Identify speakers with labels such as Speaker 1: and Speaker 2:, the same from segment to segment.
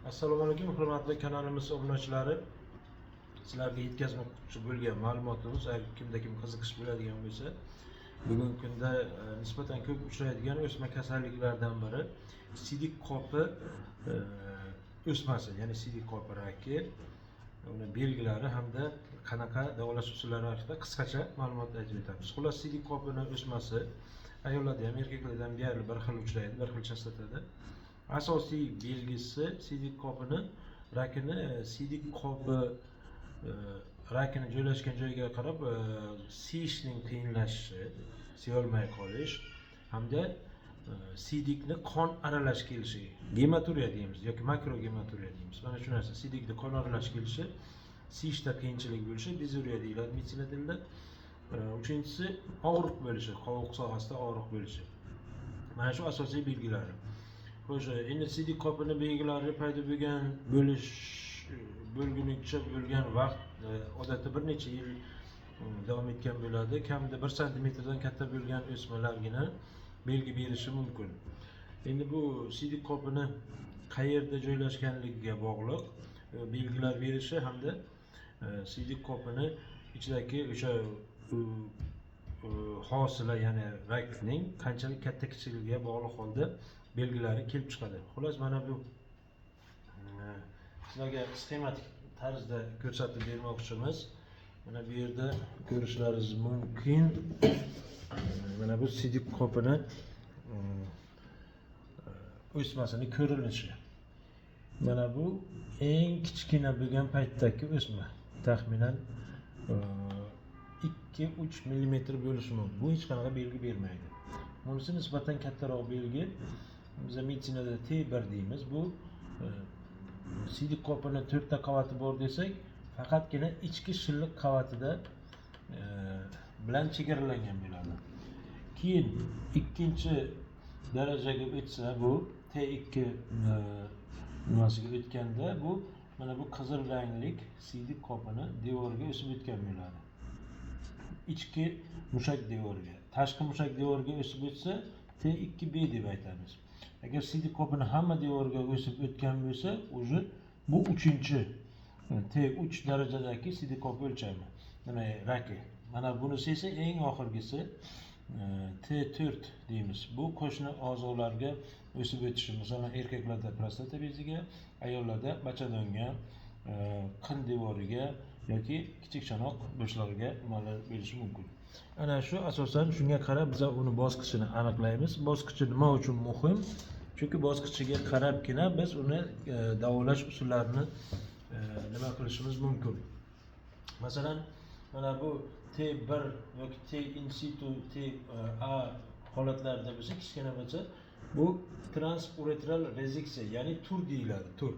Speaker 1: Assalomu alaykum, hurmatli kanalimiz obunachilari. Sizlarga yetkazmoqchi bo'lgan ma'lumotimiz, agar kimda kim qiziqish bo'ladigan bo'lsa, bugungi kunda nisbatan ko'p uchraydigan o'sma kasalliklardan biri sidik qopi o'smasi, ya'ni sidik qopi raki, uni belgilari hamda qanaqa davolash usullari haqida qisqacha ma'lumot aytib o'tamiz. Xullas, sidik qopini o'smasi ayollarda ham erkaklarda ham deyarli bir xil uchraydi, bir xil chastotada. Asosiy belgisi sidik qopini sidik qopi rakini joylashgan joyga qarab siyishning qiyinlashishi, siyolmay qolish hamda sidikni qon aralash kelishi, gematuriya deymiz yoki makrogematuriya deymiz. Mana shu narsa, sidikni qon aralash kelishi, siyishda qiyinchilik bo'lishi, dizuriya deyiladi meditsina tilida. Uchinchisi og'riq bo'lishi, qovoq sohasida og'riq bo'lishi. Mana shu asosiy belgilari. Xo'sh, endi sidik qopini belgilari paydo bo'lgunicha bo'lgan vaqt odatda bir necha yil davom etgan bo'ladi. Kamida 1 santimetrdan katta bo'lgan o'smalargina belgi berishi mumkin. Endi bu sidik qopini qayerda joylashganligiga bog'liq belgilar berishi hamda sidik qopini ichidagi o'sha hosila, ya'ni rakning qanchalik katta kichikligiga bog'liq holda belgilari kelib chiqadi. Xullas, mana bu sizlarga sxematik tarzda ko'rsatib bermoqchimiz. Mana bu yerda ko'rishlaringiz mumkin. Mana bu sidik qopini o'smasini ko'rinishi. Mana bu eng kichkina bo'lgan paytdagi o'sma. Taxminan 2-3 mm bo'lishi mumkin. Bu hech qanaqa belgi bermaydi. Bunisi nisbatan kattaroq belgi. Biz meditsinada T1 deymiz. Bu sidik qopini 4 ta qavati bor desak, faqatgina ichki shilliq qavatida bilan chegaralangan bo'ladi. Keyin ikkinchi darajaga o'tsa, bu T2 nimasiga o'tganda, bu mana bu qizil ranglik sidik qopini devoriga o'sib o'tgan bo'ladi. Ichki mushak devoriga, tashqi mushak devoriga o'sib o'tsa, T2B deb aytamiz. Agar sidik qopini hamma devoriga o'sib o'tgan bo'lsa, o'zi bu 3-chi T3 darajadagi sidik qop o'lchami, demak raki. Mana bunisi esa eng oxirgisi T4 deymiz. Bu qo'shni a'zolarga o'sib o'tishi, masalan, erkaklarda prostata beziga, ayollarda bachadonga, qin devoriga yoki kichik chanoq bo'shlig'iga imorat bo'lishi mumkin. Ana shu asosan shunga qarab biz uni bosqichini aniqlaymiz. Bosqichi nima uchun muhim? Chunki bosqichiga qarabgina biz uni davolash usullarini nima qilishimiz mumkin. Masalan, mana bu T1 yoki T in situ, TA holatlarida bo'lsa, kichkina bo'lsa, bu transuretral rezeksiya, ya'ni tur deyiladi, tur.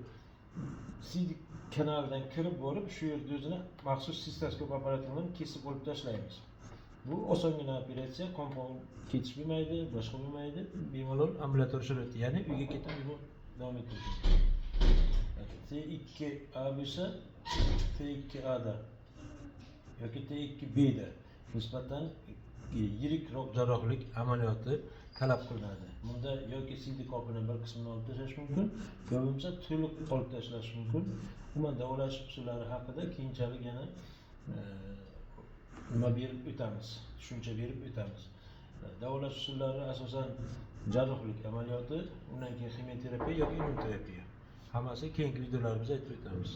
Speaker 1: Sidik kanalidan kirib borib, shu yerda o'zini maxsus sistoskop apparati bilan kesib olib tashlaymiz. Bu osongina operatsiya, kompon ketish bo'lmaydi, boshqa bo'lmaydi, bemalol ambulator sharoitda, ya'ni uyga ketib davom ettirish. T2A bo'lsa, T2A da yoki T2B da nisbatan yirikroq jarrohlik amaliyoti talab qilinadi. Bunda yoki sidik qopini bir qismini olib tashlash mumkin, yoki bo'lmasa to'liq olib tashlash mumkin. Umuman davolash usullari haqida keyinchalik yana nima berib o'tamiz, tushuncha berib o'tamiz. Davolash usullari asosan jarrohlik amaliyoti, undan keyin ximioterapiya yoki immunoterapiya. Hammasi keyingi videolarimizda aytib o'tamiz.